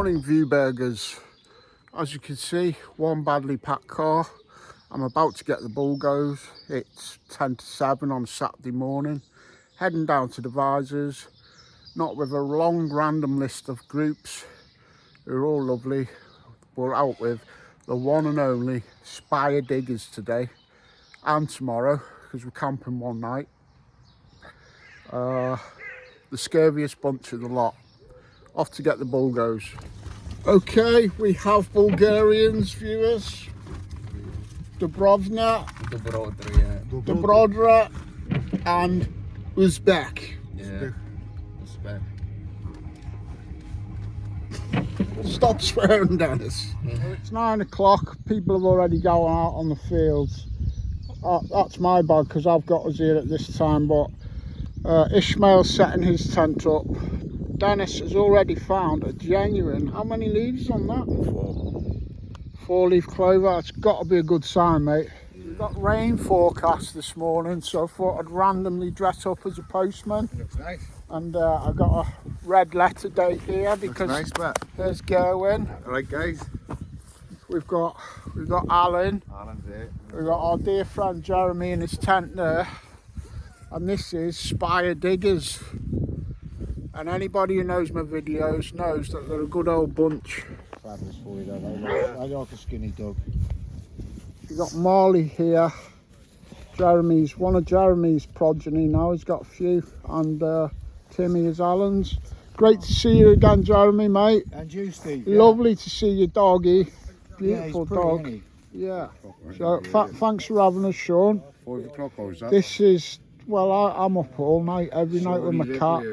Morning View Burgers. As you can see, one badly packed car. I'm about to get the bull goes. It's 10 to 7 on Saturday morning. Heading down to the Visors, not with a long random list of groups who are all lovely. We're out with the one and only Spire Diggers today and tomorrow because we're camping one night. The scurviest bunch of the lot. Off to get the bull goes. Okay, we have Bulgarians, viewers. Dubrovna, Dobrodra, and Uzbek. Yeah, Uzbek. Stop swearing, Dennis. It's 9 o'clock. People have already gone out on the fields. That's my bad because I've got us here at this time. But Ishmael's setting his tent up. Dennis has already found a genuine. How many leaves on that? 4-leaf clover. It's got to be a good sign, mate. We've got rain forecast this morning, so I thought I'd randomly dress up as a postman. Looks nice. And I've got a red letter date here because nice, but there's Gerwin. Alright, guys. We've got Alan. Alan's there. We've got our dear friend Jeremy in his tent there. And this is Spire Diggers. And anybody who knows my videos knows that they're a good old bunch. Fabulous for you, I like a skinny dog. We've got Marley here. Jeremy's one of Jeremy's progeny now. He's got a few. And Timmy is Alan's. Great to see you again, Jeremy, mate. And you, Steve. Lovely to see your doggy. Beautiful pretty, dog. isn't he? Yeah. So thanks for having us, Sean. 5 o'clock, or is that? This is, well, I'm up all night, every night with my cat.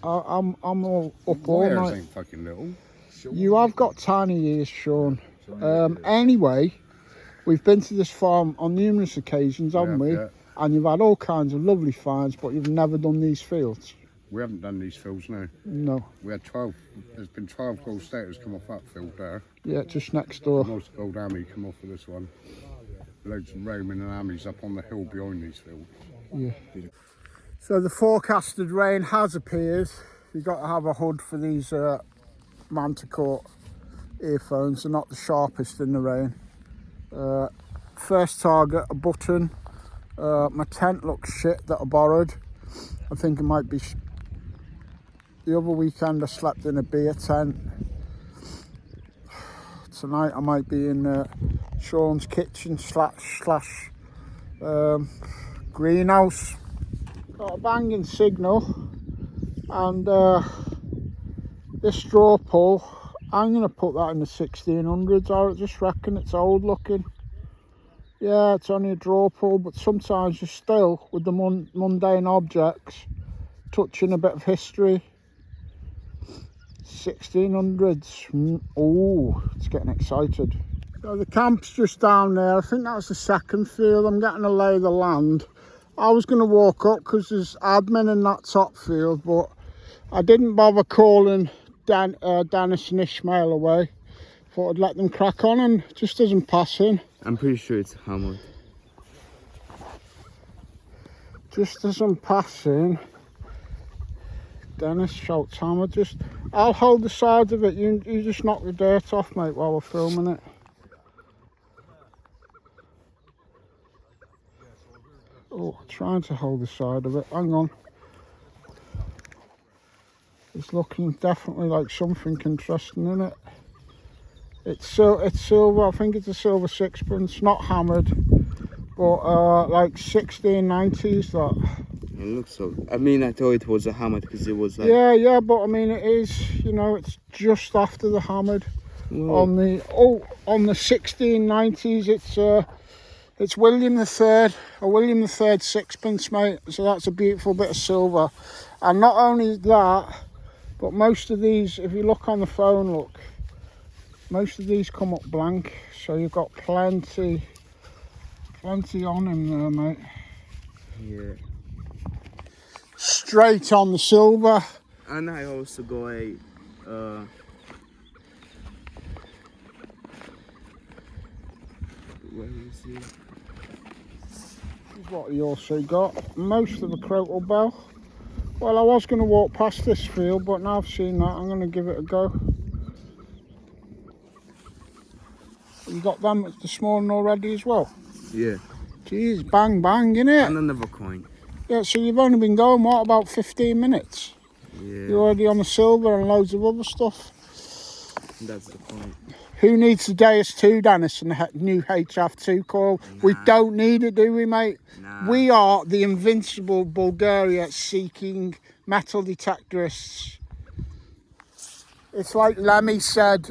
I'm all up all night. Ain't fucking little. You have got tiny ears, Sean. Anyway, we've been to this farm on numerous occasions, haven't we? Yeah. And you've had all kinds of lovely finds, but you've never done these fields. We haven't done these fields now. No. We had 12. There's been 12 gold staters come off that field there. Yeah, just next door. Most gold army come off of this one. Loads of Roman and armies up on the hill behind these fields. Yeah. So the forecasted rain has appeared. You've got to have a hood for these Manticore earphones. They're not the sharpest in the rain. First target, a button. My tent looks shit that I borrowed. I think it might be... The other weekend I slept in a beer tent. Tonight I might be in Sean's kitchen slash greenhouse. Got a banging signal, and this straw pull, I'm going to put that in the 1600s. I just reckon it's old looking. Yeah, it's only a draw pull, but sometimes you're still, with the mundane objects, touching a bit of history. 1600s. Oh, it's getting excited. So the camp's just down there. I think that's the second field. I'm getting a lay of the land. I was going to walk up because there's admin in that top field, but I didn't bother calling Dennis and Ishmael away. Thought I'd let them crack on, and just as I'm passing... I'm pretty sure it's hammered. Just as I'm passing, Dennis shouts hammer. I'll hold the side of it. You just knock the dirt off, mate, while we're filming it. Oh, trying to hold the side of it. Hang on. It's looking definitely like something interesting in it. It's silver. I think it's a silver sixpence, not hammered, but like 1690s. That. It looks so. I mean, I thought it was a hammered because it was like. Yeah, but I mean, it is. You know, it's just after the hammered. Whoa. On the 1690s, it's William III, a William III sixpence, mate. So that's a beautiful bit of silver. And not only that, but most of these, if you look on the phone, look, most of these come up blank. So you've got plenty on him there, mate. Yeah. Straight on the silver. And I also got a. Where is it? This is what you also got. Most of the crotal bell. Well, I was going to walk past this field, but now I've seen that, I'm going to give it a go. You got them this morning already as well? Yeah. Jeez, bang bang, innit? And another coin. Yeah, so you've only been going, what, about 15 minutes? Yeah. You're already on the silver and loads of other stuff. That's the point. Who needs the DS2, Dennis, and the new HF2 coil? We don't need it, do we, mate? Nah. We are the invincible Bulgaria seeking metal detectorists. It's like Lemmy said,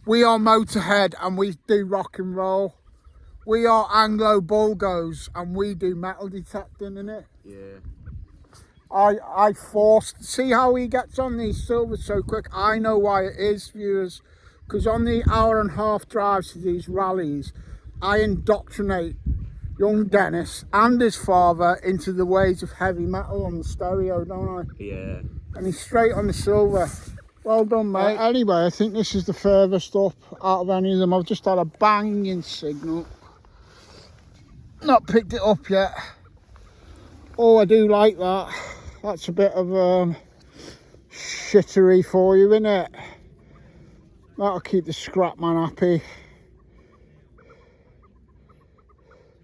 we are Motorhead and we do rock and roll. We are Anglo Bulgos and we do metal detecting, innit? Yeah. I forced, see how he gets on these silvers so quick. I know why it is, viewers, because on the hour-and-a-half drives to these rallies, I indoctrinate young Dennis and his father into the ways of heavy metal on the stereo, don't I? Yeah. And he's straight on the silver. Well done, mate. Anyway, I think this is the furthest up out of any of them. I've just had a banging signal. Not picked it up yet. Oh, I do like that. That's a bit of shittery for you, innit? That'll keep the scrap man happy.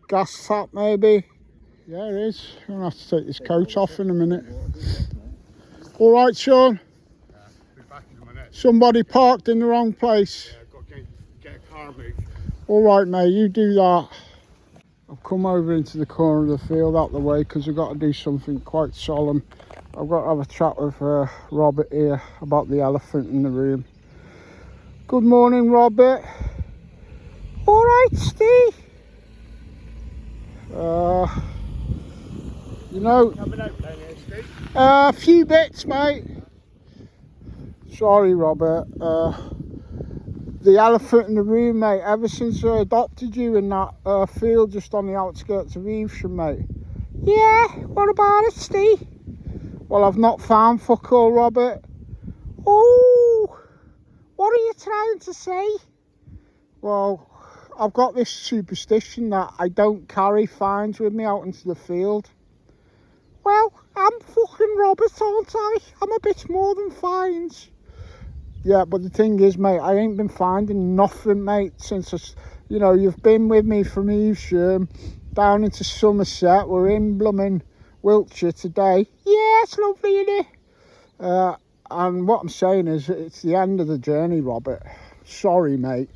Gas tap, maybe? Yeah, it is. I'm going to have to take this coat off in a minute. All right, Sean? Be back in a minute. Somebody parked in the wrong place. Yeah, I've got to get a car moved. All right, mate, you do that. I've come over into the corner of the field out the way because I've got to do something quite solemn. I've got to have a chat with Robert here about the elephant in the room. Good morning, Robert. All right, Steve. You know, Coming out down here, Steve. a few bits, mate. Sorry, Robert. The elephant in the room, mate, ever since I adopted you in that field just on the outskirts of Wiltshire, mate. Yeah, what about it, Steve? Well, I've not found fuck all, Robert. Oh, what are you trying to say? Well, I've got this superstition that I don't carry finds with me out into the field. Well, I'm fucking Robert, aren't I? I'm a bit more than finds. Yeah, but the thing is, mate, I ain't been finding nothing, mate, since, you know, you've been with me from Evesham down into Somerset. We're in blooming Wiltshire today. Yeah, it's lovely, isn't it? And what I'm saying is, it's the end of the journey, Robert. Sorry, mate.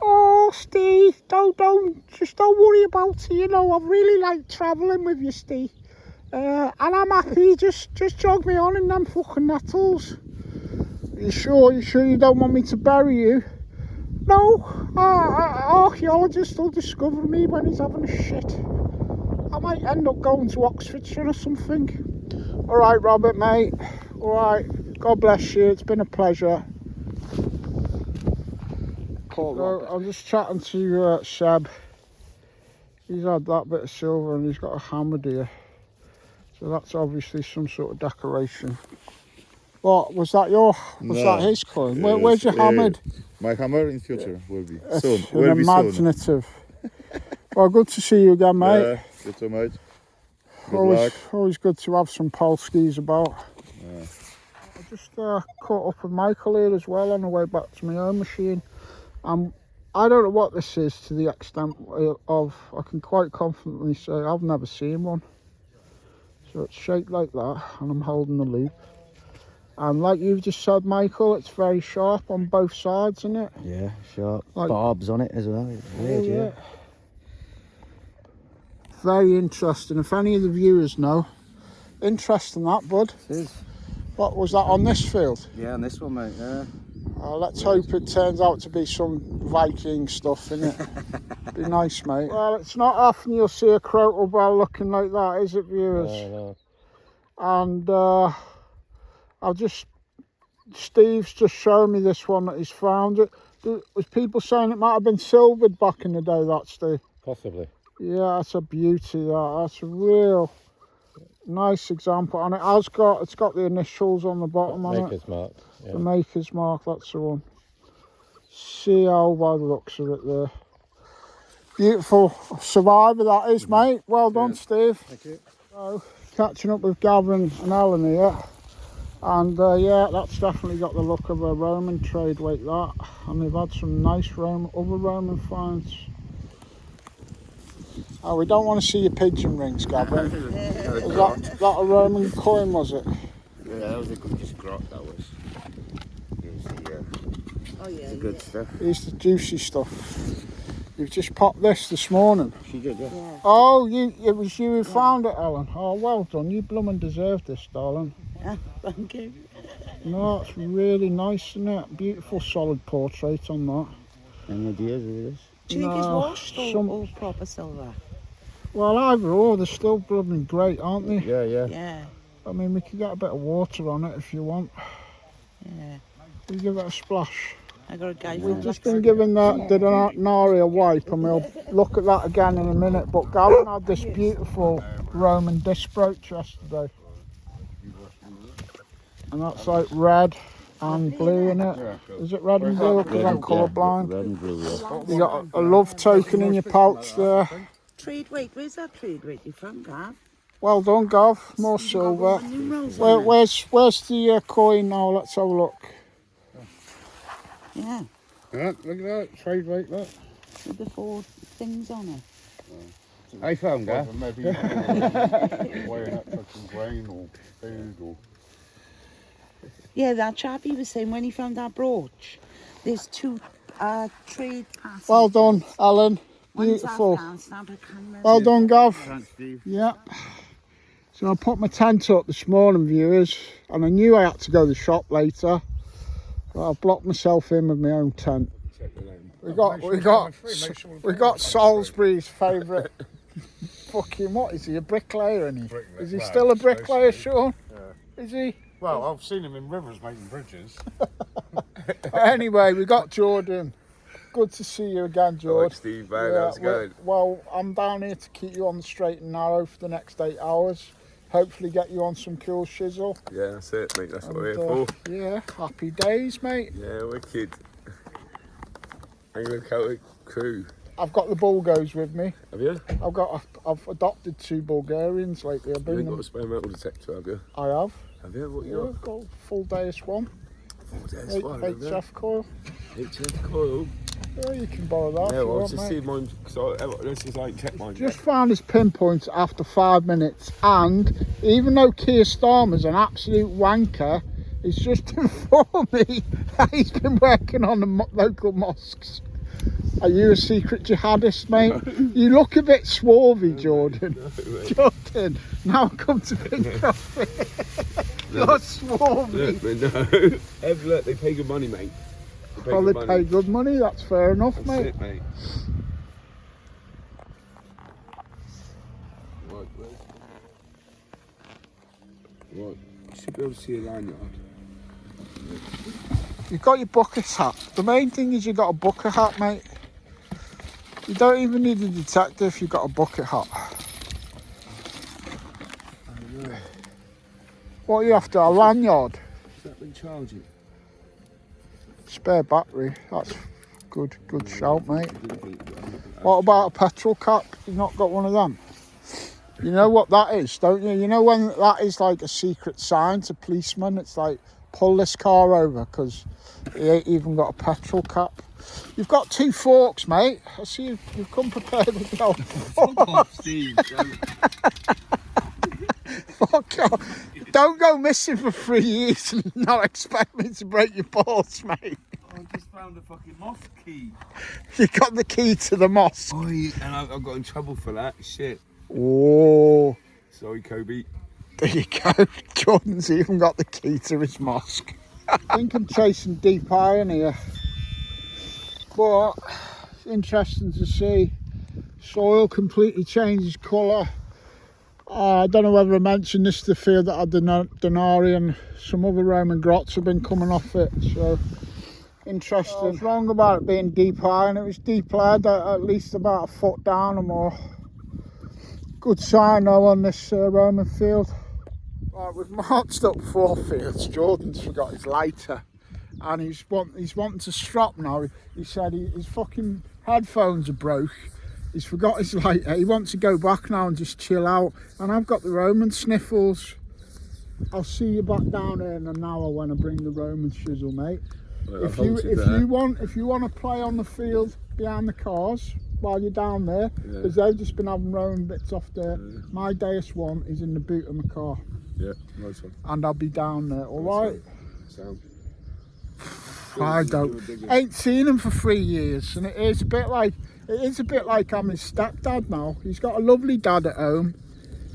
Oh, Steve, don't worry about it. You know, I really like travelling with you, Steve. And I'm happy. Just jog me on in them fucking nettles. You sure you don't want me to bury you? No, archaeologist will discover me when he's having a shit. I might end up going to Oxfordshire or something. All right, Robert, mate. All right, God bless you. It's been a pleasure. So, I'm just chatting to Seb. He's had that bit of silver and he's got a hammer deer. So that's obviously some sort of decoration. What was that? That his coin? Where's your hammered? My hammer in future will be It's soon. an Will be soon. imaginative. Well, good to see you again, mate. Yeah, you too, mate. Good luck. Always good to have some Polskis about. Yeah. I just caught up with Michael here as well on the way back to my own machine. I don't know what this is to the extent of, I can quite confidently say I've never seen one. So it's shaped like that and I'm holding the loop. And like you've just said, Michael, it's very sharp on both sides, isn't it? Yeah, sharp. Like, barbs on it as well. It's weird, yeah. Very interesting. If any of the viewers know, interesting that, bud. It is. What was that on this field? Yeah, on this one, mate, yeah. Let's hope it turns out to be some Viking stuff, innit? Be nice, mate. Well, it's not often you'll see a crotal bell looking like that, is it, viewers? No. And Steve's just shown me this one that he's found. Was people saying it might have been silvered back in the day, that, Steve? Possibly. Yeah, that's a beauty, that's a real nice example. And it's got the initials on the bottom on it. Maker's mark. Yeah. The maker's mark, that's the one. CL by the looks of it there. Beautiful survivor that is, mate. Well done, Steve. Thank you. So, catching up with Gavin and Alan here. And yeah, that's definitely got the look of a Roman trade weight, that. And they've had some nice other Roman finds. Oh, we don't want to see your pigeon rings, Gavin. Was that a Roman coin, was it? Yeah, that was a good grot, that was. The good stuff. Here's the juicy stuff. You've just popped this morning. She did, yeah. Oh, it was you who found it, Ellen. Oh, well done. You blooming deserve this, darling. Yeah, thank you. No, it's really nice, isn't it? Beautiful solid portrait on that. Any ideas of this? Do you think it's washed or some- all proper silver? Well, either or, they're still blooming great, aren't they? Yeah, yeah. Yeah, I mean, we could get a bit of water on it if you want. yeah. We give it a splash. I got a guy We've from just been giving the denari a wipe, and we'll look at that again in a minute. But Gavin had this beautiful Roman disc brooch yesterday. And that's like red and blue in it. Is it red and blue? Because I'm colourblind. Red and blue, yeah. You got a love token in your pouch there. trade weight. Where's that trade weight you from, Gav? Well done, Gav. More silver. Where's the coin now? Let's have a look. Yeah, Yeah, look at that, trade weight, look. with the 4 things on it. I found Well, that. maybe weighing up fucking grain or food or... Yeah, that chap, he was saying when he found that brooch, there's 2 trade passes. Well done, Alan. One's Beautiful. Afghanistan, but I can't remember. Well done, Gav. Thanks, Steve. Yeah. So I put my tent up this morning, viewers, and I knew I had to go to the shop later. But I've blocked myself in with my own tent. We got Salisbury's favourite fucking, what is he, a bricklayer, isn't he? Bricklayer. Is he Well, still a close bricklayer, to it. Sean? Is he? Well, I've seen him in rivers making bridges. Anyway, we got Jordan. Good to see you again, George. Steve, man, how's it going? Well, I'm down here to keep you on the straight and narrow for the next 8 hours. Hopefully get you on some cool shizzle. Yeah, that's it, mate. That's what we're And, here for. yeah, happy days, mate. Yeah, wicked. Anglo Celtic crew. I've got the Bulgos with me. Have you? I've adopted 2 Bulgarians lately. I've You been ain't got a spare metal detector, have you? I have. Have you? What Yeah, you I've got a full Deus one. got? There's one, have you? HF coil. HF coil. Yeah, you can borrow that. Yeah, if you well, I want, just mate. see mine, because this is like check mine. Just found his pinpoint after 5 minutes, and even though Keir Starmer's an absolute wanker, he's just informed me that he's been working on the local mosques. Are you a secret jihadist, mate? You look a bit swarthy, Jordan. Jordan, now I come to think of it. You're swarthy. No. Look, they pay good money, mate. Well, they pay good money, that's fair enough, That's mate. it, mate. Right, you should be able to see a lanyard. You've got your bucket hat. The main thing is you've got a bucket hat, mate. You don't even need a detector if you've got a bucket hat. What are you after, a lanyard? Has that been charging? Spare battery, that's good shout, mate. What about a petrol cap? You've not got one of them? You know what that is, don't you? You know when that is like a secret sign to policemen? It's like, pull this car over because he ain't even got a petrol cap. You've got 2 forks, mate. I see you've come prepared with your Steve. Fuck off. Don't go missing for 3 years and not expect me to break your balls, mate. I just found a fucking mosque key. You got the key to the mosque. Oh, and I got in trouble for that. Shit. Oh, Sorry, Kobe. there you go. Jordan's even got the key to his mosque. I think I'm chasing deep iron here. But it's interesting to see. Soil completely changes colour. I don't know whether I mentioned this, the field that had the Denari and some other Roman grots have been coming off it, so interesting. I was wrong about it being deep iron. It was deep lead, at least about a foot down or more. Good sign though on this Roman field. Right, we've marched up 4 fields. Jordan's forgot his lighter and he's wanting to strop now. He said his fucking headphones are broke. He's forgot his lighter. He wants to go back now and just chill out. And I've got the Roman sniffles. I'll see you back down there in an hour when I bring the Roman chisel, mate. Well, If you want to play on the field behind the cars while you're down there, because they've just been having Roman bits off there. My Deus one is in the boot of my car. Yeah, nice one. And I'll be down there. All right. Sound. I ain't seen him for 3 years, and it is a bit like I'm his stepdad now. He's got a lovely dad at home,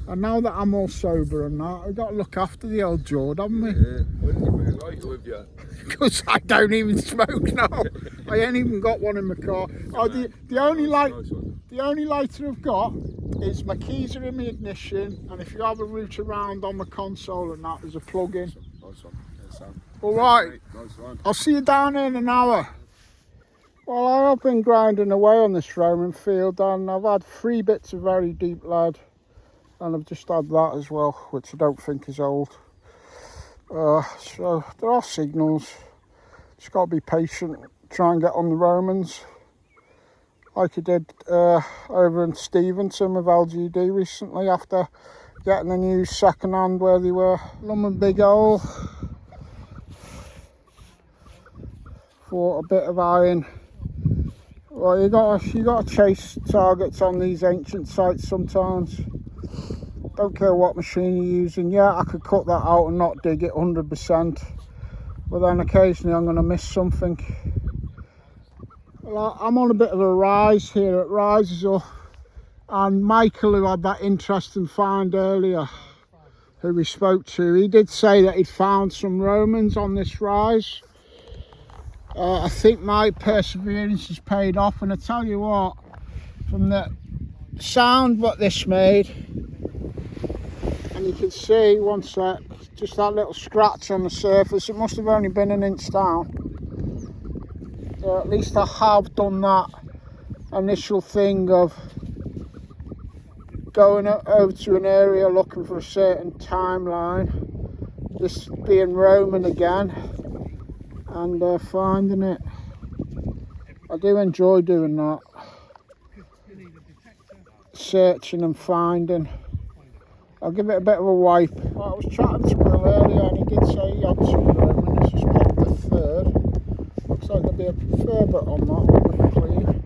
and now that I'm all sober and that, we've got to look after the old Jord, haven't we? Yeah. Why didn't you bring a lighter with you? Because I don't even smoke now. I ain't even got one in my car. Oh, the only lighter I've got is my keys are in my ignition, and if you have a route around on the console and that, there's a plug-in. Nice one. Yeah, sound. All right. Nice one. I'll see you down there in an hour. Well, I've been grinding away on this Roman field, and I've had 3 bits of very deep lead, and I've just had that as well, which I don't think is old. So there are signals. Just got to be patient, try and get on the Romans like I did over in Steventon with LGD recently, after getting the news second hand where they were. Lumber big hole for a bit of iron. Well, you got to chase targets on these ancient sites sometimes. Don't care what machine you're using. Yeah, I could cut that out and not dig it 100%, but then occasionally I'm going to miss something. Well, I'm on a bit of a rise here at Rises Up, and Michael, who had that interesting find earlier, who we spoke to, he did say that he'd found some Romans on this rise. I think my perseverance has paid off, and I tell you what, from the sound what this made, and you can see, one sec, just that little scratch on the surface, it must have only been an inch down. So at least I have done that initial thing of going over to an area looking for a certain timeline, this being Roman again, and finding it. I do enjoy doing that, searching and finding. I'll give it a bit of a wipe. I was chatting to Will earlier, and he did say he had 2 Roman. This is probably the 3rd. Looks like there'll be a further on that one, clean.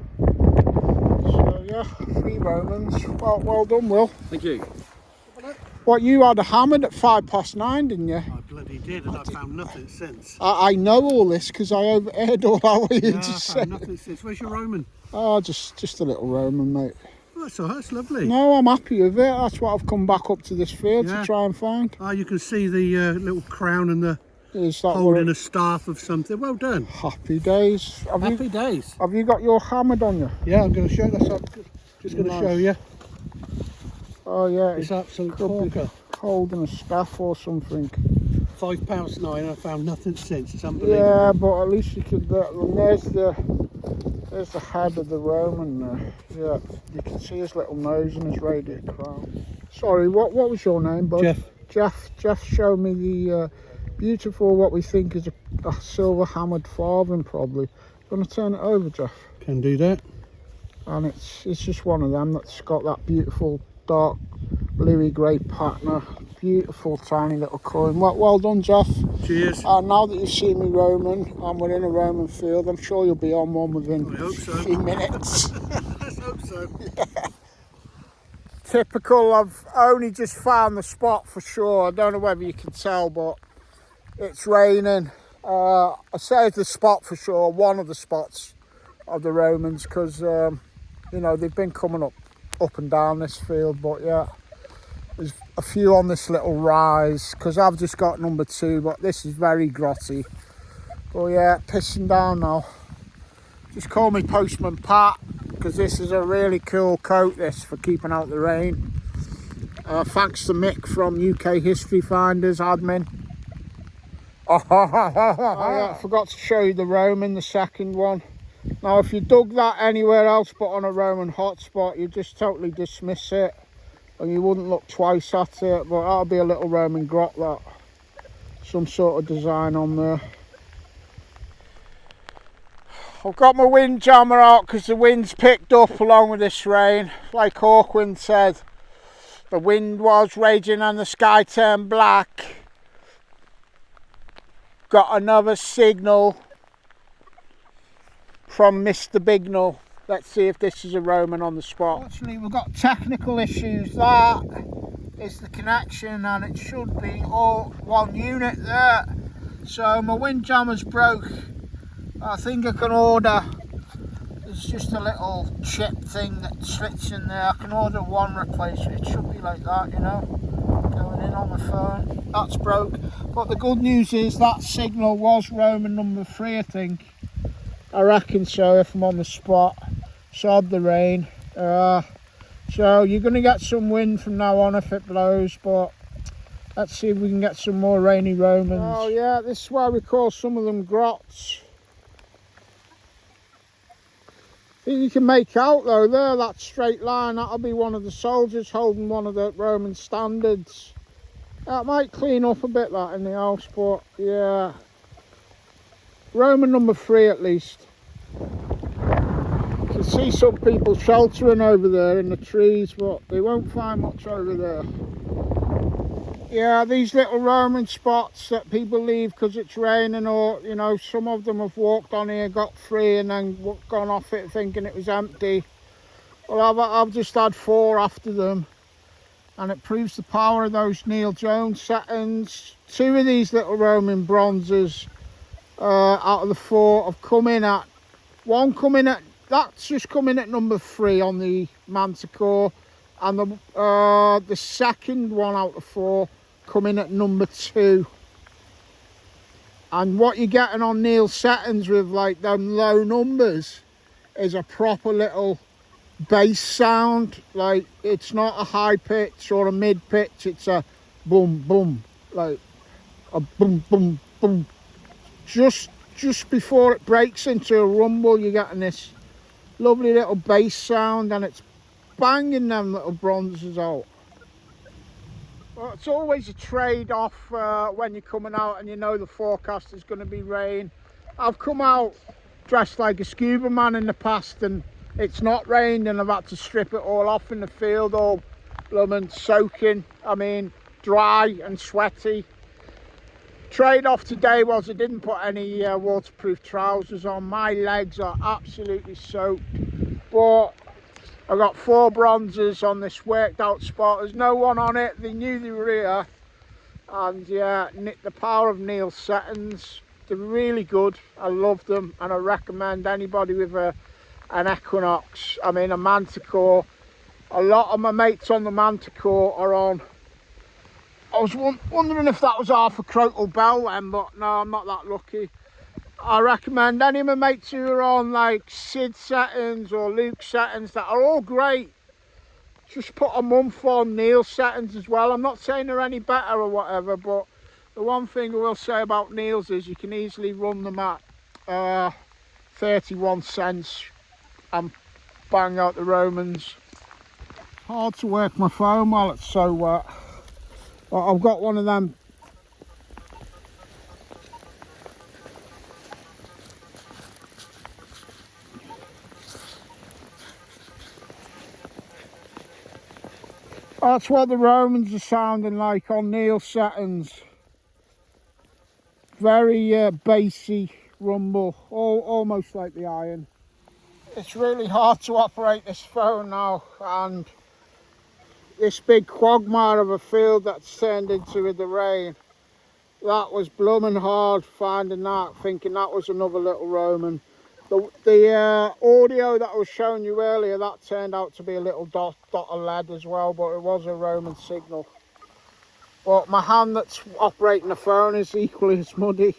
So yeah, 3 Romans. Well done, Will. Thank you. What, you had a hammered at 9:05, didn't you? I bloody did, and I've found nothing since. I know all this because I overheard all that what you Yeah, just I said. found nothing since. Where's your Roman? Oh, just a little Roman, mate. Oh, that's all right, that's lovely. No, I'm happy with it. That's what I've come back up to this field Yeah. to try and find. Ah, you can see the little crown and the Is that holding what a staff of something. Well done. Happy days. Happy days. Have you got your hammered on you? Yeah, I'm going to show you. That's just going to Nice. show you. Oh yeah, It's absolute could be corker. holding a staff or something. £5.9, and I found nothing since. It's unbelievable. Yeah, but at least you could. And there's the head of the Roman there. Yeah, you can see his little nose and his radiate crown. Sorry, what was your name, bud? Jeff. Jeff showed me the beautiful, what we think is a silver hammered farthing, probably. Gonna turn it over, Jeff. Can do that. And it's just one of them that's got that beautiful dark bluey grey patina. Beautiful tiny little coin. Well done, Jeff. Cheers. And now that you've seen me Roman and we're in a Roman field, I'm sure you'll be on one within I hope so. a few minutes. Let's hope so. Typical, I've only just found the spot for sure. I don't know whether you can tell, but it's raining. I say it's the spot for sure, one of the spots of the Romans, because you know, they've been coming up and down this field, but yeah, there's a few on this little rise, because I've just got number 2, but this is very grotty. But yeah, pissing down now. Just call me Postman Pat, because this is a really cool coat, this, for keeping out the rain. Thanks to Mick from UK History Finders admin. Oh yeah, I forgot to show you the Roman, the second one. Now if you dug that anywhere else but on a Roman hotspot, you just totally dismiss it and you wouldn't look twice at it, but that'll be a little Roman grot, that. Some sort of design on there. I've got my wind jammer out because the wind's picked up along with this rain. Like Hawkwind said, the wind was raging and the sky turned black. got another signal from Mr. Bignell. Let's see if this is a Roman on the spot. Fortunately, we've got technical issues. That is the connection, and it should be all one unit there. So my windjammer's broke. I think I can order, there's just a little chip thing that sits in there. I can order one replacement. It should be like that, you know, going in on my phone. That's broke. But the good news is that signal was Roman number 3, I think. I reckon so, if I'm on the spot. Sod the rain. So you're going to get some wind from now on if it blows, but let's see if we can get some more rainy Romans. Oh yeah, this is why we call some of them grots. I think you can make out though there, that straight line, that'll be one of the soldiers holding one of the Roman standards. That might clean up a bit that in the house, but yeah. Roman number 3 at least. You can see some people sheltering over there in the trees, but they won't find much over there. Yeah, these little Roman spots that people leave because it's raining, or you know, some of them have walked on here, got free and then gone off it thinking it was empty. Well, I've just had 4 after them, and it proves the power of those Neil Jones settings. 2 of these little Roman bronzes out of the 4 have come in at, that's just coming at number 3 on the Manticore, and the second one out of 4 coming at number 2. And what you're getting on Neil settings with like them low numbers is a proper little bass sound. Like, it's not a high pitch or a mid pitch, it's a boom boom, like a boom boom boom. Just before it breaks into a rumble, you're getting this lovely little bass sound, and it's banging them little bronzes out. Well, it's always a trade-off when you're coming out and you know the forecast is going to be rain. I've come out dressed like a scuba man in the past and it's not rained, and I've had to strip it all off in the field, all blooming soaking, I mean dry and sweaty. Trade-off today was I didn't put any waterproof trousers on. My legs are absolutely soaked, but I got 4 bronzes on this worked out spot. There's no one on it, they knew they were here, and yeah, the power of Neil's settings, they're really good. I love them, and I recommend anybody with an Equinox, I mean a Manticore. A lot of my mates on the Manticore are on, I was wondering if that was half a Crotal Bell then, but no, I'm not that lucky. I recommend any of my mates who are on like Sid settings or Luke settings, that are all great, just put a month on Neil settings as well. I'm not saying they're any better or whatever, but the one thing I will say about Neil's is you can easily run them at 31 cents and bang out the Romans. Hard to work my phone while it's so wet. I've got one of them that's what the Romans are sounding like on Neil settings. Very bassy rumble, almost like the iron. It's really hard to operate this phone now, and this big quagmire of a field that's turned into with the rain, that was blooming hard finding that, thinking that was another little Roman. The audio that I was showing you earlier, that turned out to be a little dot of lead as well, but it was a Roman signal. But my hand that's operating the phone is equally as muddy.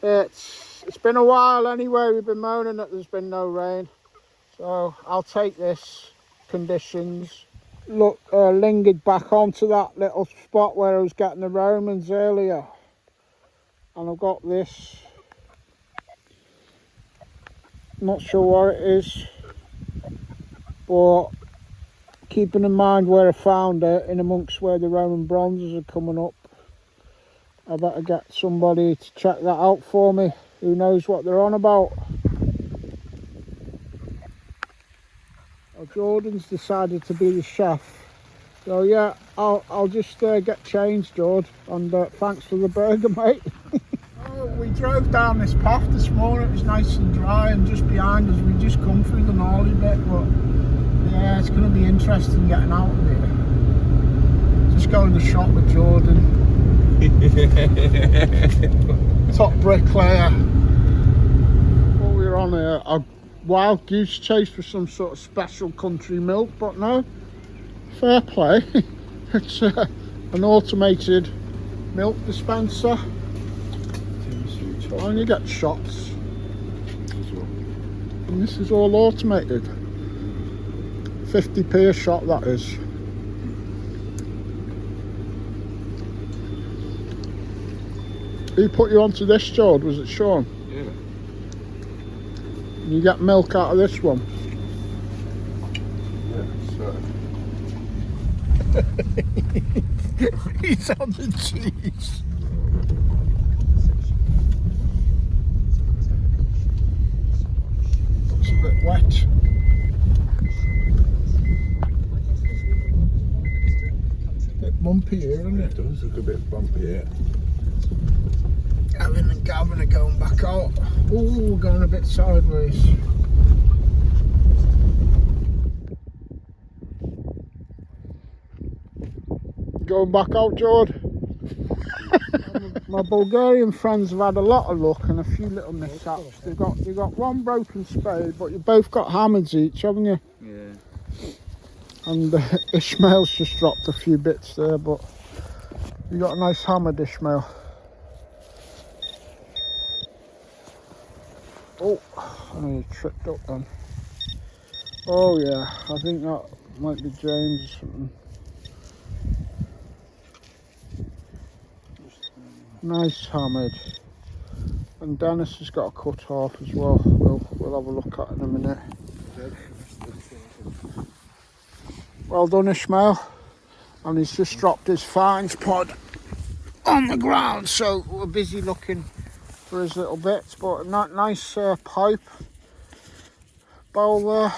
It's been a while anyway, we've been moaning that there's been no rain, so I'll take this conditions. Look, lingered back onto that little spot where I was getting the Romans earlier, and I've got this, not sure what it is, but keeping in mind where I found it, in amongst where the Roman bronzes are coming up, I better get somebody to check that out for me, who knows what they're on about. Well, Jordan's decided to be the chef, so yeah, I'll just get changed, Jord, and thanks for the burger, mate. Oh, drove down this path this morning. It was nice and dry, and just behind us, we just come through the gnarly bit. But yeah, it's going to be interesting getting out of here. Just going to shop with Jordan. Top bricklayer. Well, we were on a wild goose chase for some sort of special country milk, but no, fair play. It's an automated milk dispenser, and you get shots, and this is all automated. 50p a shot, that is. Who put you onto this, Jord? Was it Sean? Yeah. You get milk out of this one? He's on the cheese. Looks a bit wet. Bit bumpy here, isn't it? It does look a bit bumpy here. Ellen and Gavin are going back out. Oh, we're going a bit sideways. Going back out, Jord? My Bulgarian friends have had a lot of luck and a few little mishaps. They've got one broken spade, but you both got hammers each, haven't you? Yeah. And Ishmael's just dropped a few bits there, but you got a nice hammered, Ishmael. Oh, I nearly tripped up then. Oh yeah, I think that might be James or something. Nice hammered. And Dennis has got a cut half as well. We'll have a look at it in a minute. Well done, Ishmael. And he's just dropped his fines pod on the ground, so we're busy looking for his little bits. But a nice pipe bowl there.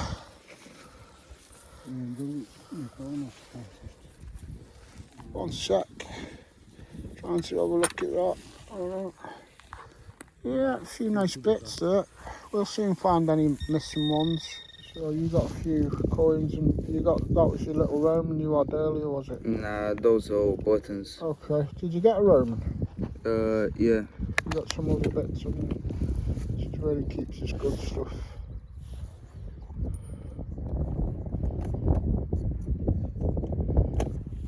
One sec. Trying to have a look at that. Alright. Yeah, a few nice bits there. We'll soon find any missing ones. So you got a few coins, and you got, that was your little Roman you had earlier, was it? Nah, those are buttons. Okay. Did you get a Roman? Yeah. You got some other bits, haven't you? Which really keeps his good stuff.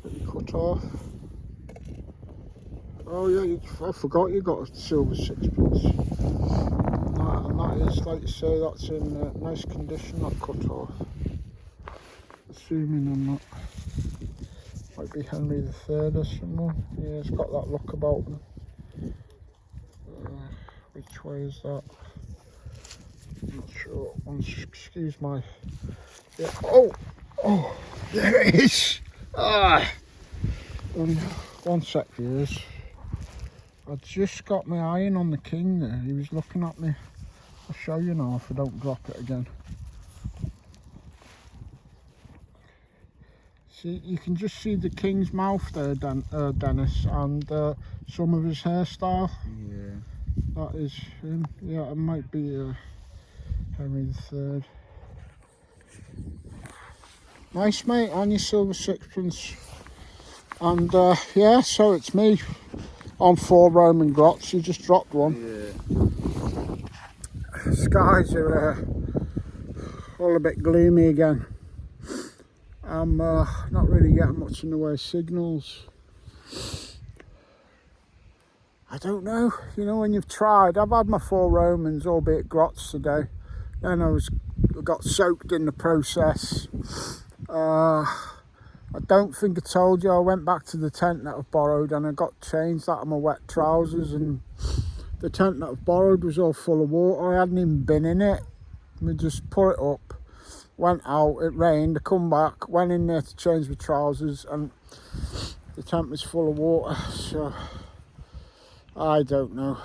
Bit you cut off. Oh yeah, I forgot you got a silver sixpence. And that is, like you say, that's in nice condition, that cut off. Assuming on that. Might be Henry III or someone. Yeah, it's got that look about him. Which way is that? Not sure. Excuse my... Yeah. Oh! Oh! There it is! Ah! One sec, viewers. I just got my iron on the king there. He was looking at me. I'll show you now if I don't drop it again. See, you can just see the king's mouth there, Dennis, and some of his hairstyle. Yeah. That is him. Yeah, it might be Henry III. Nice, mate, and your silver sixpence. And yeah, so it's me on 4 Roman grots. You just dropped one. Yeah. Skies are all a bit gloomy again. I'm not really getting much in the way of signals. I don't know, you know, when you've tried. I've had my 4 Romans, albeit grots today. Then I got soaked in the process. I don't think I told you, I went back to the tent that I've borrowed and I got changed out of my wet trousers, and the tent that I've borrowed was all full of water. I hadn't even been in it. We just put it up, went out, it rained, I come back, went in there to change my trousers, and the tent was full of water. So I don't know.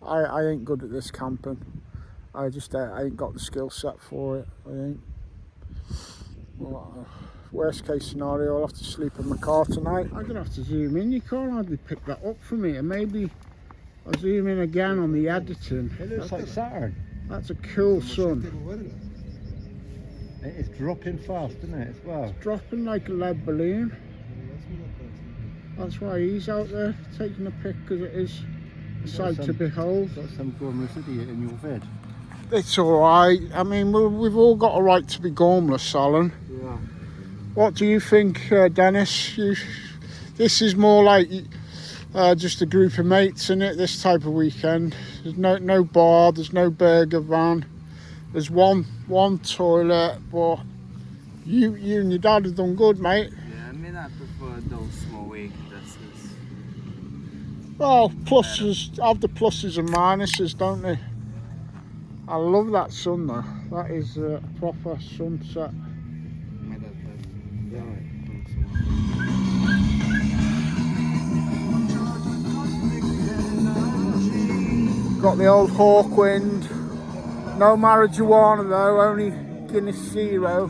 I ain't good at this camping. I ain't got the skill set for it. I ain't. Well, worst case scenario, I'll have to sleep in my car tonight. I'm gonna have to zoom in. You can't hardly pick that up from here. Maybe I'll zoom in again on the editing. It looks like Saturn. That's a cool sun. It's dropping fast, isn't it, as well? Dropping like a lead balloon. That's why he's out there taking a pic, because it is a sight to behold. Got some gormless idiot in your vid. It's alright. I mean, we've all got a right to be gormless, Alan. Yeah. What do you think, Dennis? This is more like just a group of mates, in it, this type of weekend. There's no bar, there's no burger van. There's one toilet, but you and your dad have done good, mate. Yeah, I mean, I prefer those small weekdays. Well, pluses have the pluses and minuses, don't they? I love that sun though. That is a proper sunset. Got the old Hawkwind. No marijuana though, only Guinness Zero.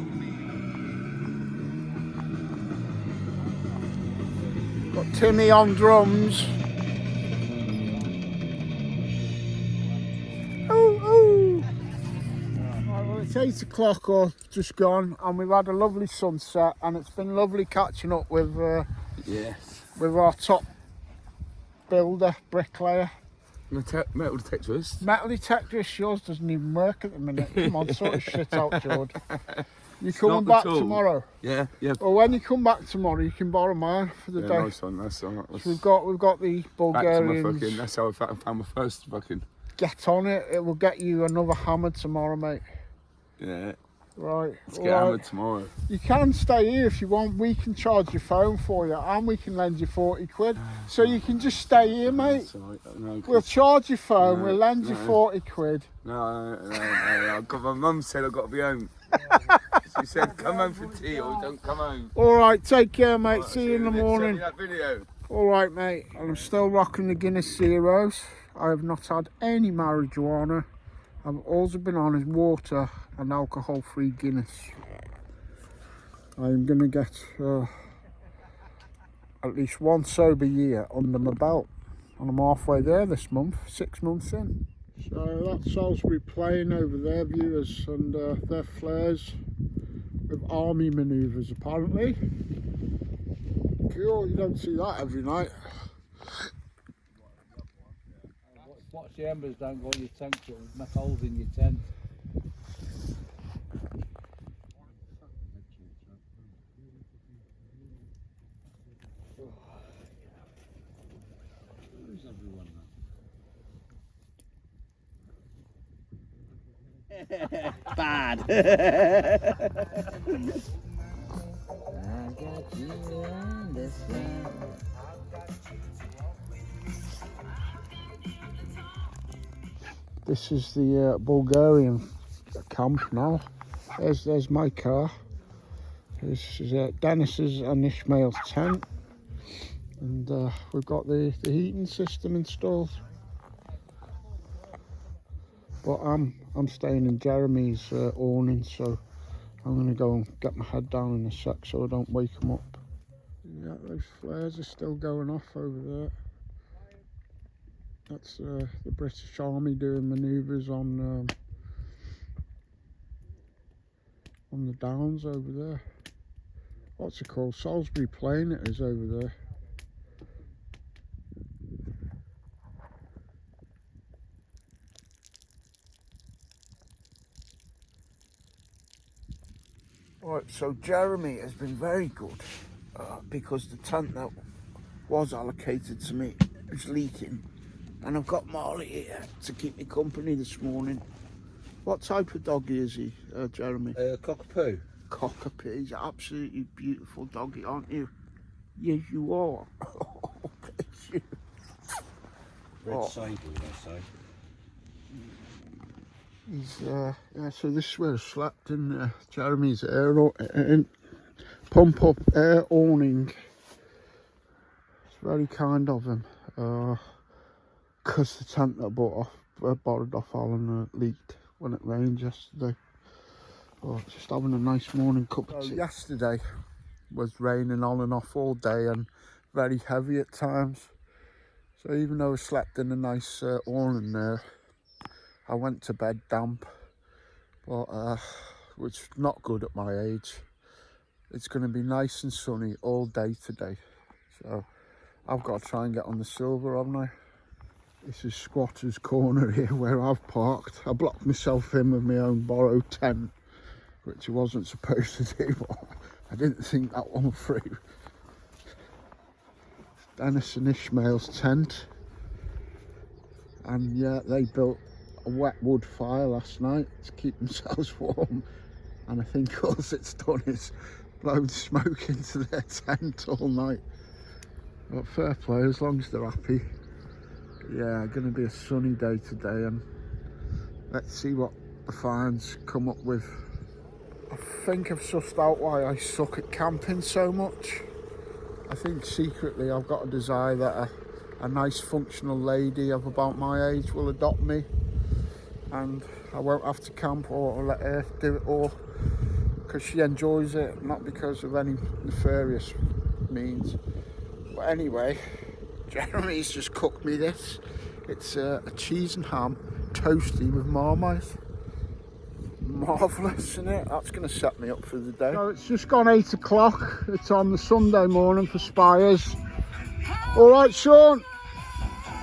Got Timmy on drums. Right, well, it's 8 o'clock or just gone, and we've had a lovely sunset, and it's been lovely catching up with Yes. with our top builder, bricklayer. Metal detectorist. Metal detectorist, yours doesn't even work at the minute. Come on, sort of shit out, George. You coming not the back tool. tomorrow? Yeah, yeah. Well, when you come back tomorrow, you can borrow mine for the Yeah, day. nice one. That's all right. So we've got the Back to my Bulgarians. fucking. That's how I found my first fucking. Get on it. It will get you another hammer tomorrow, mate. Yeah. Right. Let's all get right. hammered tomorrow. You can stay here if you want. We can charge your phone for you, and we can lend you 40 quid. So you can just stay here, mate. That's all right. No, We'll charge your phone. No, We'll lend you no. 40 quid. no. I've got my mum said I've got to be home. She said, come home for tea or don't come home. All right. Take care, mate. Right, See you in the later. Send morning. me that video. All right, mate. And I'm still rocking the Guinness Zeros. I have not had any marijuana. I've also been on is water and alcohol-free Guinness. I'm going to get at least one sober year under my belt. And I'm halfway there this month, 6 months in. So that's Salisbury Plain over there, viewers, and their flares with army manoeuvres apparently. Cool, you don't see that every night. Watch the embers don't go in your tent, so it'll make holes in your tent. Bad. I got you on this one. This is the Bulgarian camp now. There's my car. This is Dennis's and Ishmael's tent, and we've got the heating system installed. But I'm staying in Jeremy's awning, so I'm going to go and get my head down in a sec so I don't wake him up. Yeah, those flares are still going off over there. That's the British Army doing manoeuvres on the downs over there. What's it called? Salisbury Plain it is over there. Right, so Jeremy has been very good because the tent that was allocated to me is leaking, and I've got Marley here to keep me company this morning. What type of doggy is he, Jeremy? Cockapoo. Cockapoo. He's an absolutely beautiful doggy, aren't you? Yes, you are. Bless you. Red Oh. sable, they say. He's yeah, so this is where I slept in Jeremy's pump up air awning. It's very kind of him, because the tent that I borrowed off Alan leaked when it rained yesterday. Oh, just having a nice morning cup of tea. Yesterday was raining on and off all day and very heavy at times. So even though I slept in a nice awning there, I went to bed damp, but which is not good at my age. It's going to be nice and sunny all day today, so I've got to try and get on the silver, haven't I? This is Squatter's Corner here where I've parked. I blocked myself in with my own borrowed tent, which I wasn't supposed to do, but I didn't think that one through. Dennis and Ishmael's tent, and yeah, they built a wet wood fire last night to keep themselves warm, and I think all it's done is blown smoke into their tent all night. But fair play, as long as they're happy. Yeah, going to be a sunny day today, and let's see what the finds come up with. I think I've sussed out why I suck at camping so much. I think secretly I've got a desire that a nice functional lady of about my age will adopt me, and I won't have to camp or let her do it all, because she enjoys it, not because of any nefarious means. But anyway, Jeremy's just cooked me this. It's a cheese and ham toasty with Marmite. Marvellous, isn't it? That's going to set me up for the day. So it's just gone 8 o'clock. It's on the Sunday morning for Spires. All right, Sean.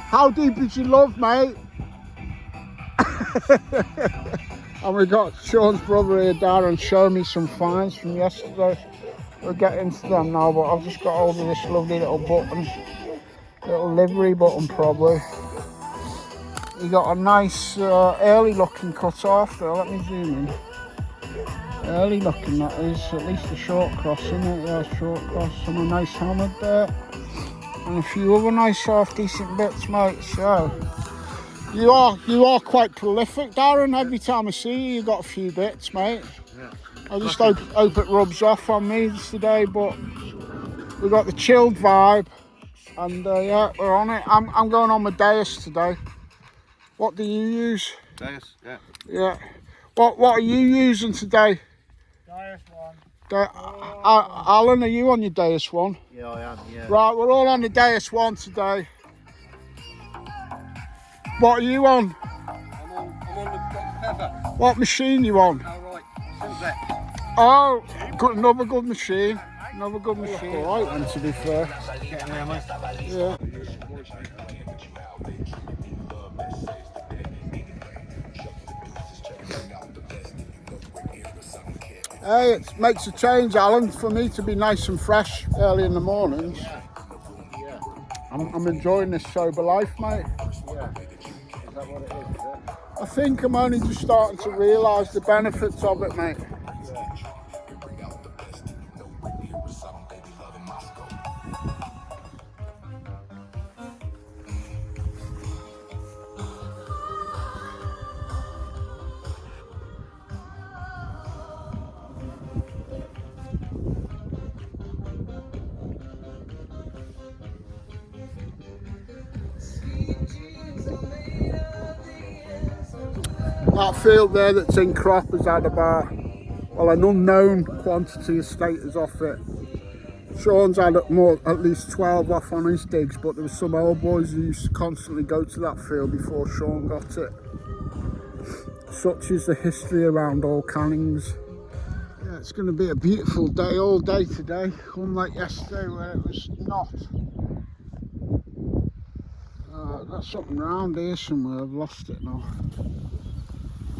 How deep is your love, mate? And we got Sean's brother here, Darren, showing me some finds from yesterday. We'll get into them now, but I've just got hold of this lovely little button. Little livery button, probably. You got a nice early looking cut off there. Let me zoom in. Early looking, that is. At least a short cross, isn't it? Yeah, short cross. And a nice hammered there. And a few other nice half decent bits, mate. So you are quite prolific, Darren. Every time I see you, you got a few bits, mate. Yeah. I just hope it rubs off on me today, but we got the chilled vibe, and yeah, we're on it. I'm going on Midday today. What do you use? Deus, yeah. Yeah. What are you using today? Dias one. Alan, are you on your Deus one? Yeah, I am, yeah. Right, we're all on the Deus one today. What are you on? I'm on the feather. What machine you on? All right, Celtic. Oh, another good machine. Another good machine. All right, and to be fair. Yeah. Hey, it makes a change, Alan, for me to be nice and fresh early in the mornings. Yeah. I'm enjoying this sober life, mate. Yeah. Is that what it is? I think I'm only just starting to realise the benefits of it, mate. That field there that's in crop has had about, well, an unknown quantity of staters off it. Sean's had at least 12 off on his digs, but there were some old boys who used to constantly go to that field before Sean got it. Such is the history around all Cannings. Yeah, it's going to be a beautiful day all day today, unlike yesterday where it was not. I've got something around here somewhere, I've lost it now.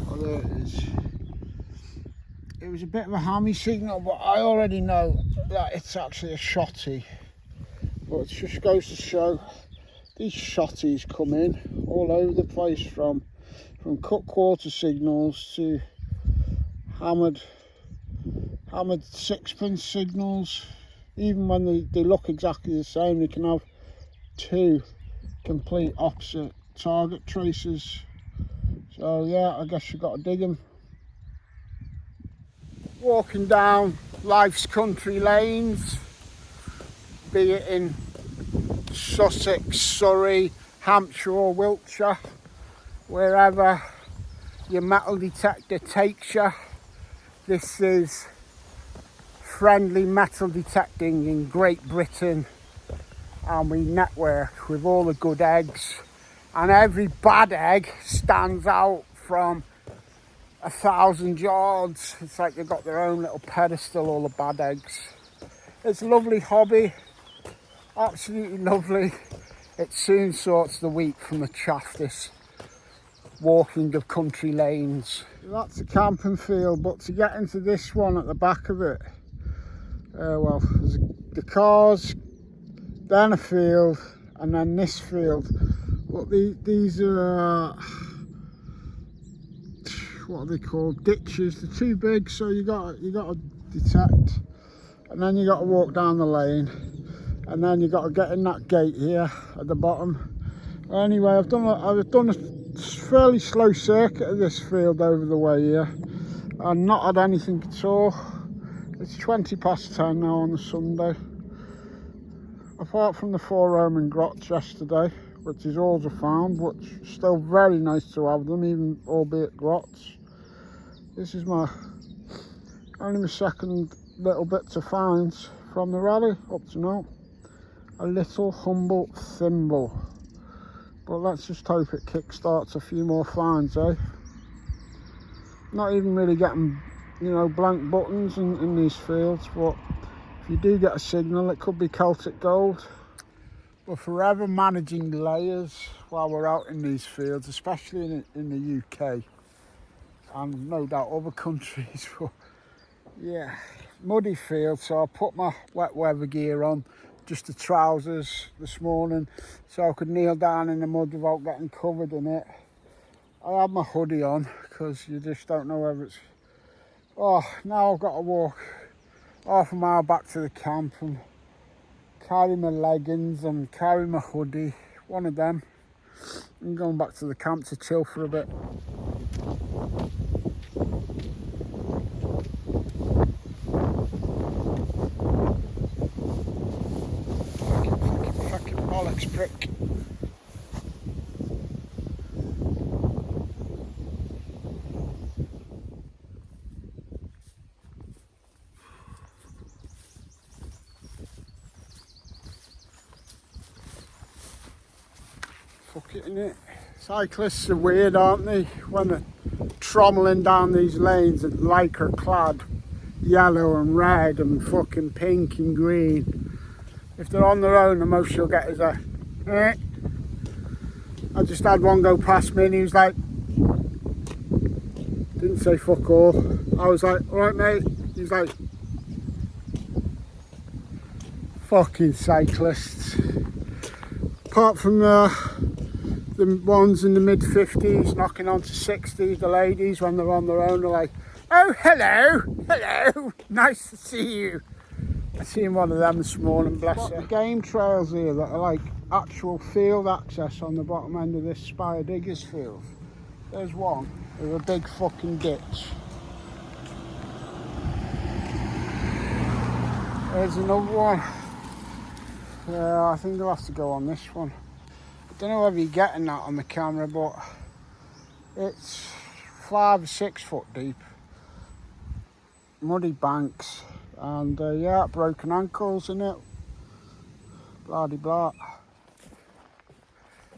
Oh, there it is. It was a bit of a hammy signal, but I already know that it's actually a shotty. But it just goes to show these shotties come in all over the place, from cut quarter signals to hammered sixpence signals. Even when they look exactly the same, they can have two complete opposite target traces. So yeah, I guess you've got to dig them. Walking down life's country lanes, be it in Sussex, Surrey, Hampshire or Wiltshire, wherever your metal detector takes you. This is friendly metal detecting in Great Britain, and we network with all the good eggs, and every bad egg stands out from 1,000 yards. It's like they've got their own little pedestal, all the bad eggs. It's a lovely hobby, absolutely lovely. It soon sorts the wheat from the chaff, this walking of country lanes. That's a camping field, but to get into this one at the back of it, well, there's the cars, then a field, and then this field. But these are, what are they called? Ditches. They're too big, so you got to detect, and then you got to walk down the lane, and then you got to get in that gate here at the bottom. Anyway, I've done a fairly slow circuit of this field over the way here, and not had anything at all. It's 20 past 10 now on the Sunday. Apart from the 4 Roman grots yesterday, which is all I found, which is still very nice to have them, even albeit grots. This is only my second little bit to find from the rally up to now. A little humble thimble. But let's just hope it kickstarts a few more finds, eh? Not even really getting, you know, blank buttons in these fields, but if you do get a signal, it could be Celtic gold. We're forever managing layers while we're out in these fields, especially in the UK, and no doubt other countries. But yeah, muddy fields, so I put my wet weather gear on, just the trousers this morning, so I could kneel down in the mud without getting covered in it. I have my hoodie on because you just don't know whether it's... Oh, now I've got to walk half a mile back to the camp and carry my leggings and carry my hoodie, one of them. I'm going back to the camp to chill for a bit. Fucking bollocks prick. Fuck it, innit? Cyclists are weird, aren't they? When they're trommeling down these lanes and lycra clad, yellow and red and fucking pink and green. If they're on their own, the most you'll get is a eh. I just had one go past me and he was like, didn't say fuck all. I was like, alright mate. He was like, fucking cyclists. Apart from the ones in the mid 50s knocking on to 60s, the ladies when they're on their own are like, oh hello, nice to see you. I seen one of them this morning, bless her. Game trails here that are like actual field access on the bottom end of this Spire Diggers field. There's one with a big fucking ditch. There's another one. Yeah, I think I'll have to go on this one. I don't know whether you're getting that on the camera, but it's 5 or 6 foot deep. Muddy banks, and yeah, broken ankles in it. Blah de blah.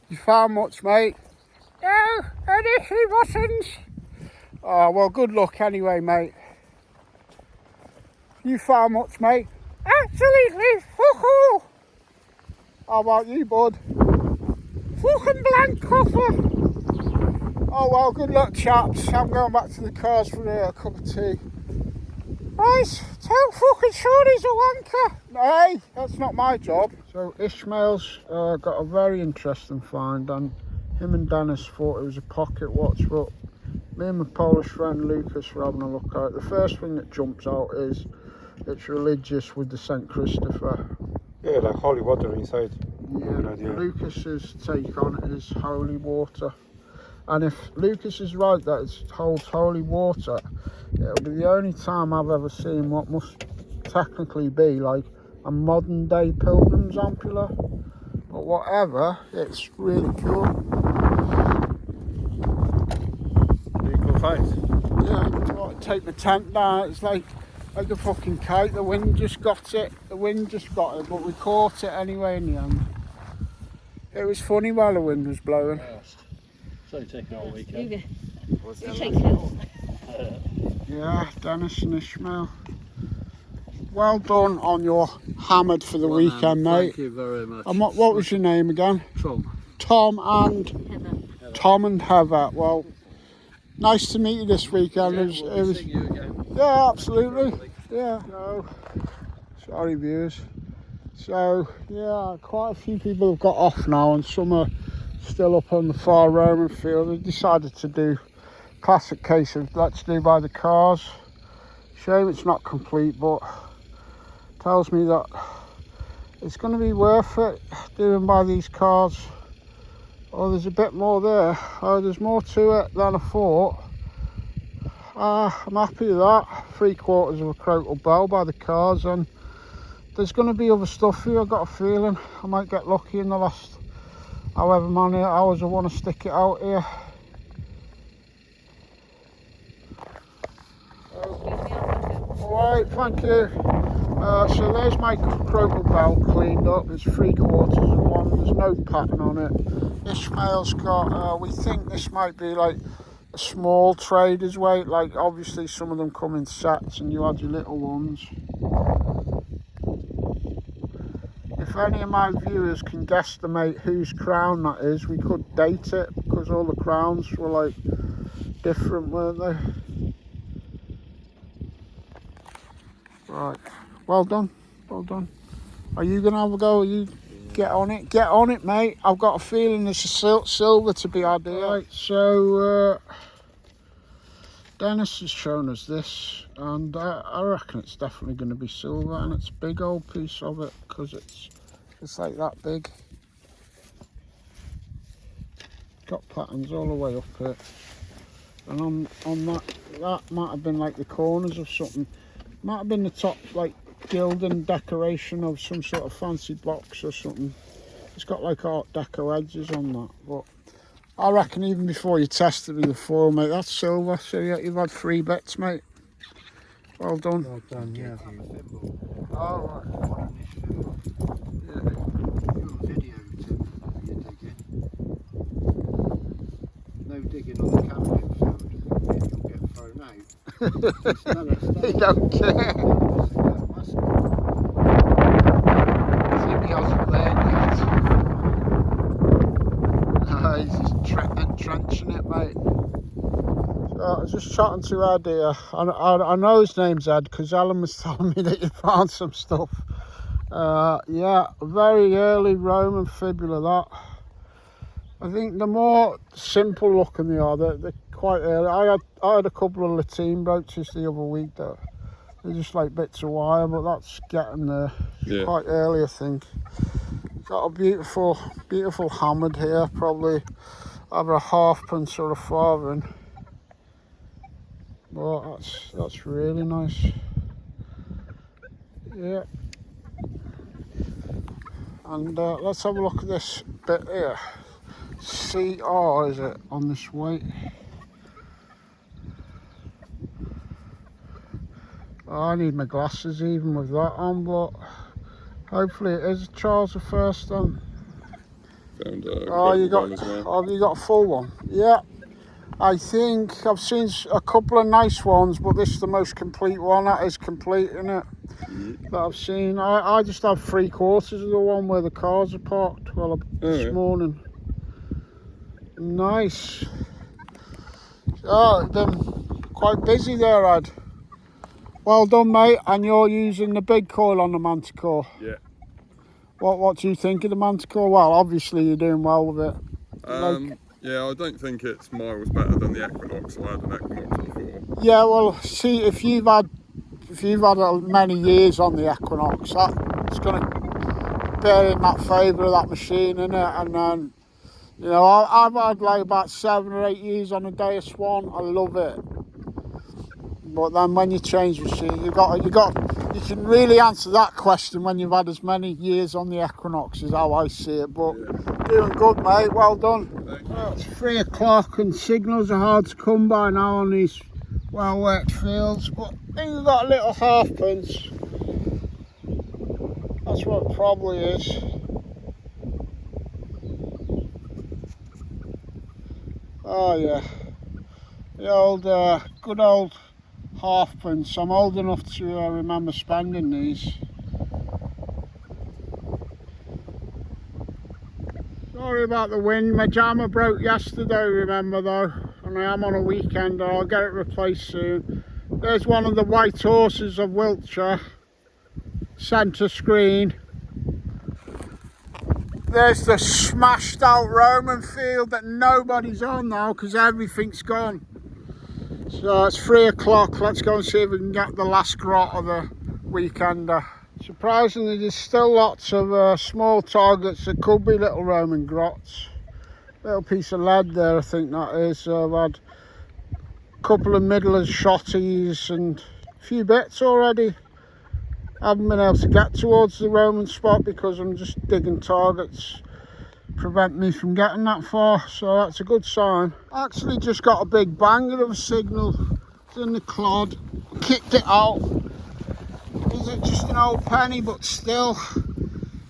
You found much, mate? No, only 3 buttons. Oh, well, good luck anyway, mate. You found much, mate? Absolutely, fuck all. How about you, bud? Fucking blank copper. Oh well, good luck, chaps. I'm going back to the cars for a cup of tea. Right, tell fucking Sean he's a wanker. Hey, that's not my job. So Ishmael's got a very interesting find, and him and Dennis thought it was a pocket watch, but me and my Polish friend Lucas were having a look at it. The first thing that jumps out is it's religious with the St. Christopher. Yeah, like holy water inside. Yeah, Lucas's take on it is holy water. And if Lucas is right that it holds holy water, it'll be the only time I've ever seen what must technically be like a modern day pilgrim's ampulla. But whatever, it's really cool. Pretty cool find. Yeah, I take my tent down, it's like like a fucking kite. The wind just got it. The wind just got it, but we caught it anyway in the end. It was funny while the wind was blowing. It's only taken all weekend. Yeah, Dennis and Ishmael. Well done on your hammered for the weekend, mate. Thank you very much. And what was your name again? Tom. Tom and Heather. Well, nice to meet you this weekend. We'll see you again. Yeah, absolutely. Yeah. No. Sorry, viewers. So yeah, quite a few people have got off now, and some are still up on the far Roman field. They decided to do classic case of let's do by the cars. Shame it's not complete, but tells me that it's going to be worth it doing by these cars. Oh, there's a bit more there. Oh, there's more to it than I thought. I'm happy with that. 3/4 of a crotal bell by the cars, and there's going to be other stuff here. I've got a feeling I might get lucky in the last however many hours I want to stick it out here. Alright, thank you. So there's my crotal bell cleaned up. It's 3/4 of one. There's no pattern on it. Ishmael's got, we think this might be like a small trader's weight. Like obviously some of them come in sets and you had your little ones. If any of my viewers can guesstimate whose crown that is, we could date it because all the crowns were like different, weren't they? Right, well done, well done. Are you gonna have a go? Are you get on it, mate? I've got a feeling there's a silver to be had here. Right, so Dennis has shown us this, and I reckon it's definitely going to be silver, and it's a big old piece of it because it's like that big. Got patterns all the way up it, and on that might have been like the corners of something. Might have been the top like gilding decoration of some sort of fancy box or something. It's got like Art Deco edges on that, but I reckon even before you test it with the foil, mate, that's silver. So yeah, you've had 3 bits, mate. Well done. Well done, yeah. Oh, right. No digging on the cabinet field, you'll get thrown out. He don't care. He hasn't learned yet. No, he's just entrenching it, mate. So I was just chatting to Ed here. I know his name's Ed because Alan was telling me that you found some stuff. Yeah, very early Roman fibula that. I think the more simple looking they are, they're quite early. I had a couple of lateen brooches the other week that they're just like bits of wire, but that's getting there. Yeah. Quite early, I think. Got a beautiful hammered here, probably either a halfpence or a farthing. But that's really nice. Yeah. And let's have a look at this bit here. CR is it on this weight? Oh, I need my glasses even with that on, but hopefully it is Charles I then. Found, oh, you got a full one? Yeah. I think I've seen a couple of nice ones, but this is the most complete one. That is complete, isn't it? That I've seen. I just have 3/4 of the one where the cars are parked this morning. Nice. Oh, it's been quite busy there, Ed. Well done, mate. And you're using the big coil on the Manticore. Yeah. What do you think of the Manticore? Well, obviously you're doing well with it. Yeah, I don't think it's miles better than the Equinox. I had an Equinox before. Yeah, well, see, if you've had many years on the Equinox, that's going to bear in that favour of that machine, innit? And then, you know, I've had like about 7 or 8 years on a Deus One. I love it. But then when you change machine, you can really answer that question when you've had as many years on the Equinox, is how I see it. But doing good, mate. Well done. Well, it's 3 o'clock and signals are hard to come by now on these well worked fields, but then you've got a little halfpence. That's what it probably is. Oh yeah, the old, good old halfpence. I'm old enough to remember spending these. Sorry about the wind, my jammer broke yesterday, remember though, and I am on a weekend, I'll get it replaced soon. There's one of the white horses of Wiltshire, centre screen. There's the smashed out Roman field that nobody's on now because everything's gone. So it's 3 o'clock, let's go and see if we can get the last grot of the weekender. Surprisingly, there's still lots of small targets that could be little Roman grots. Little piece of lead there, I think that is. I've had a couple of middlers, shotties and a few bits already. I haven't been able to get towards the Roman spot because I'm just digging targets. Prevent me from getting that far, so that's a good sign. I actually just got a big banger of a signal. It's in the clod, kicked it out. Is it just an old penny? But still,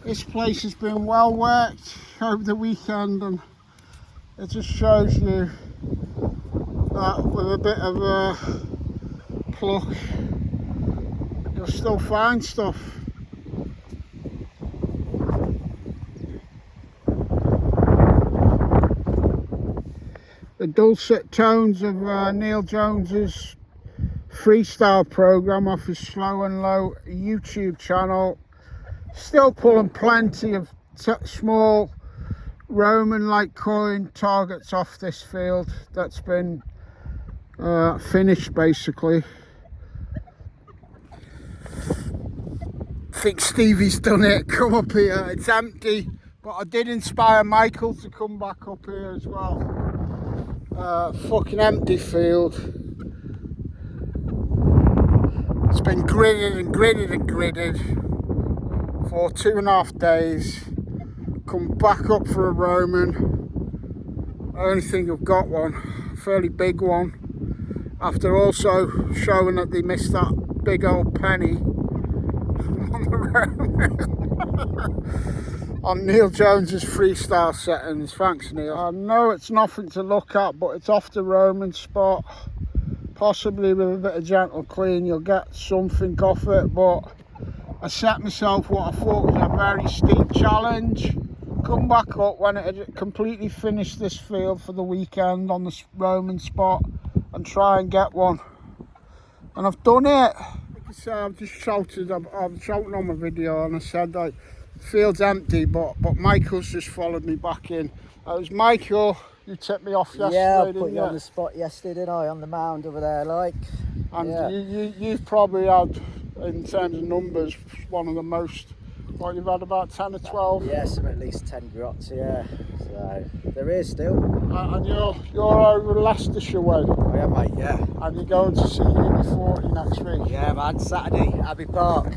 this place has been well worked over the weekend, and it just shows you that with a bit of pluck, you'll still find stuff. The dulcet tones of Neil Jones's freestyle program off his Slow and Low YouTube channel, still pulling plenty of small Roman like coin targets off this field that's been finished basically. I think Stevie's done it. Come up here, it's empty, but I did inspire Michael to come back up here as well. Fucking empty field. It's been gridded and gridded and gridded for 2.5 days. Come back up for a Roman. I only think I've got one, a fairly big one. After also showing that they missed that big old penny on the Roman. On Neil Jones's freestyle settings. Thanks, Neil. I know it's nothing to look at, but it's off the Roman spot. Possibly with a bit of gentle clean you'll get something off it, but I set myself what I thought was a very steep challenge. Come back up when it had completely finished this field for the weekend on the Roman spot and try and get one. And I've done it. Like I say, I've just shouted, I'm shouting on my video, and I said like, the field's empty, but Michael's just followed me back in. It was Michael, you tipped me off yesterday, Yeah, I put didn't you on the spot yesterday, didn't I? On the mound over there, like. And yeah. you've probably had, in terms of numbers, one of the most, what, you've had about 10 or 12? Yeah, some at least 10 grots, yeah. So, there is still. And you're over Leicestershire way? I am, mate, yeah. And you're going to see UB40 next week? Yeah, man, Saturday, Abbey Park.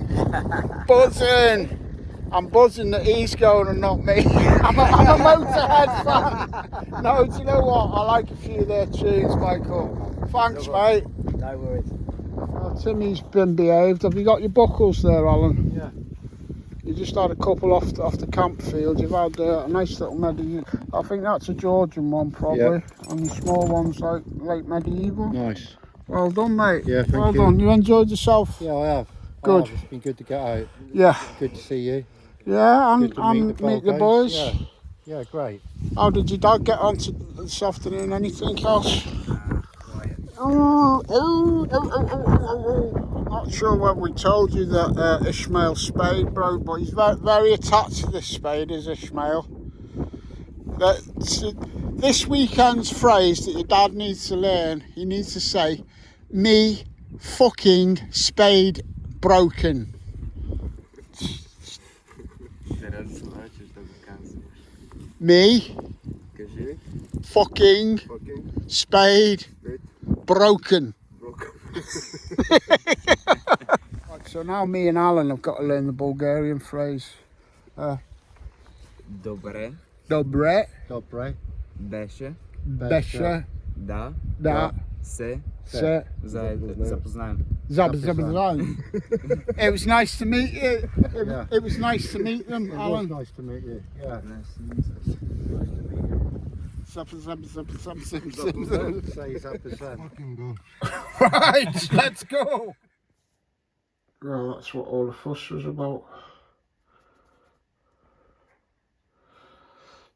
Buzzing! I'm buzzing that he's going and not me. I'm a Motorhead fan. No, do you know what? I like a few of their tunes, Michael. Thanks, mate. No worries. Oh, Timmy's been behaved. Have you got your buckles there, Alan? Yeah. You just had a couple off the camp field. You've had a nice little medieval. I think that's a Georgian one, probably. Yep. And the small ones like late medieval. Nice. Well done, mate. Yeah, thank well you. done. You enjoyed yourself? Yeah, I have. Good. It's been good to get out. Yeah. Good to see you. Yeah, Good to meet the boys. Yeah. Yeah, great. How did your dad get on to this afternoon? Anything else? I'm not sure when we told you that Ishmael's spade broke, but he's very, very attached to this spade, is Ishmael. This weekend's phrase that your dad needs to learn, he needs to say, me fucking spade broken. Me fucking spade broken. So now me and Alan have got to learn the Bulgarian phrase. Dobre. Dobre. Dobre. Беше. Besha. Da. Da. Se. Se. Zapoznałem. Zapoznałem. It was nice to meet you. It was nice to meet them, It was Alan. nice to meet you. Yeah. Say he's up his head. Right, let's go. Well, that's what all the fuss was about.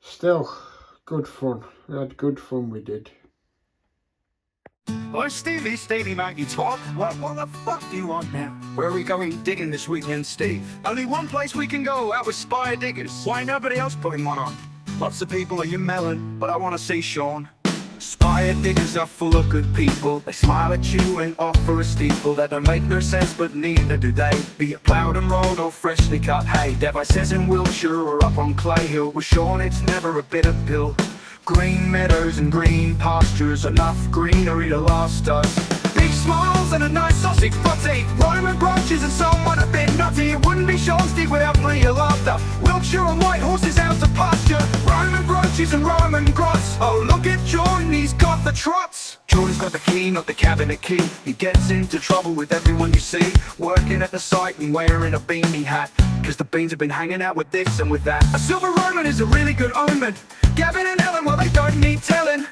Still, good fun. We had good fun, we did. Oh, Stevie, mate, you talk. What the fuck do you want now? Where are we going digging this weekend, Steve? Only one place we can go, out with Spire Diggers. Why nobody else putting one on? Lots of people are you melon, but I want to see Sean. Spire Diggers are full of good people. They smile at you and offer a steeple that don't make no sense, but neither do they. Be it ploughed and rolled or freshly cut hay. Devi says in Wiltshire or up on Clay Hill. With Sean it's never a bitter pill. Green meadows and green pastures, enough greenery to last us. Big smiles and a nice sausage butty, Roman brunches and someone a bit nutty. It wouldn't be Sean Steve without plenty of laughter. Wiltshire and white horses out to pasture, Roman brunches and Roman grots. Oh look at Jordan, he's got the trots. Jordan's got the key, not the cabinet key. He gets into trouble with everyone you see, working at the site and wearing a beanie hat, cause the beans have been hanging out with this and with that. A silver Roman is a really good omen. Gavin and Ellen, well they don't need telling.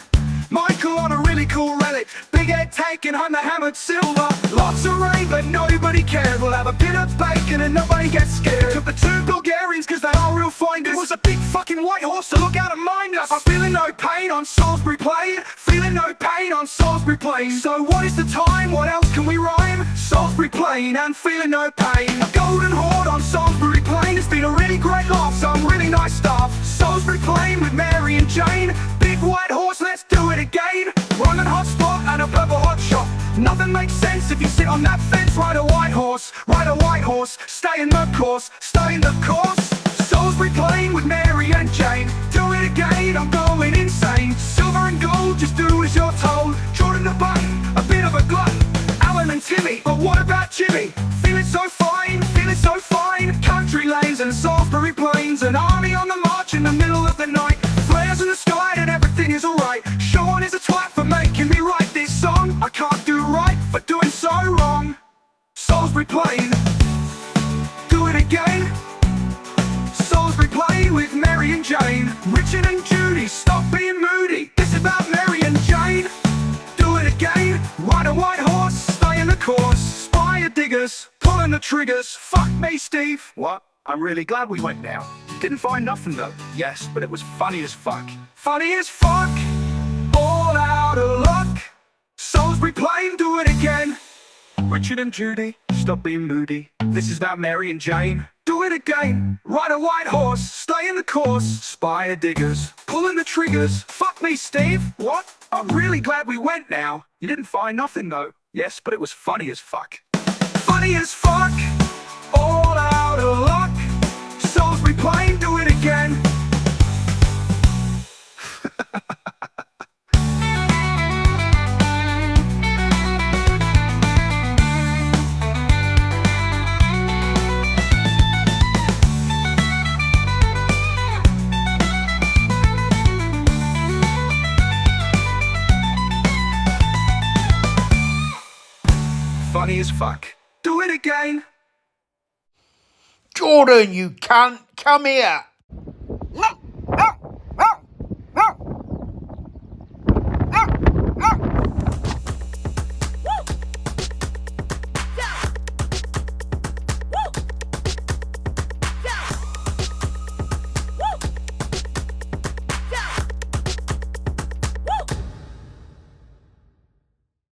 Michael on a really cool relic, big head taken home the hammered silver. Lots of rain but nobody cared. We'll have a bit of bacon and nobody gets scared. Took the two Bulgarians cause they are real finders. It was a big fucking white horse to look out and mind us. I'm feeling no pain on Salisbury Plain, feeling no pain on Salisbury Plain. So what is the time, what else can we rhyme? Salisbury Plain and feeling no pain. A golden horde on Salisbury Plain. It's been a really great laugh, some really nice stuff. Salisbury Plain with Mary and Jane. Big white horse, let's do it again. Roman hot spot and a purple hot shot. Nothing makes sense if you sit on that fence. Ride a white horse, stay in the course, stay in the course. Salisbury Plain with Mary and Jane. Do it again, I'm going insane. Silver and gold, just do as you're told. Jordan the button, a bit of a glut. Alan and Timmy, but what about Jimmy? Feeling so fine, feeling so fine. Country lanes and Salisbury Plains. An army on the march in the middle of the night. Flares in the sky and everything is alright. Sean is a twat for making me write this song. I can't do right for doing so wrong. Salisbury Plain, do it again. Salisbury Plain with Mary and Jane. Richard and Judy, stop being moody. This is about Mary and Jane. Do it again. Ride a white horse, stay in the course. Spire Diggers, pulling the triggers. Fuck me, Steve. What? I'm really glad we went now. Didn't find nothing though. Yes, but it was funny as fuck. Funny as fuck. All out of luck. Salisbury Plain, do it again. Richard and Judy, stop being moody. This is about Mary and Jane. Do it again. Ride a white horse, stay in the course. Spire Diggers, pulling the triggers. Fuck me, Steve. What? I'm really glad we went now. You didn't find nothing though. Yes, but it was funny as fuck. Funny as fuck. All out of luck. Salisbury Plain, do it again. Funny as fuck. Do it again. Jordan, you can't come here.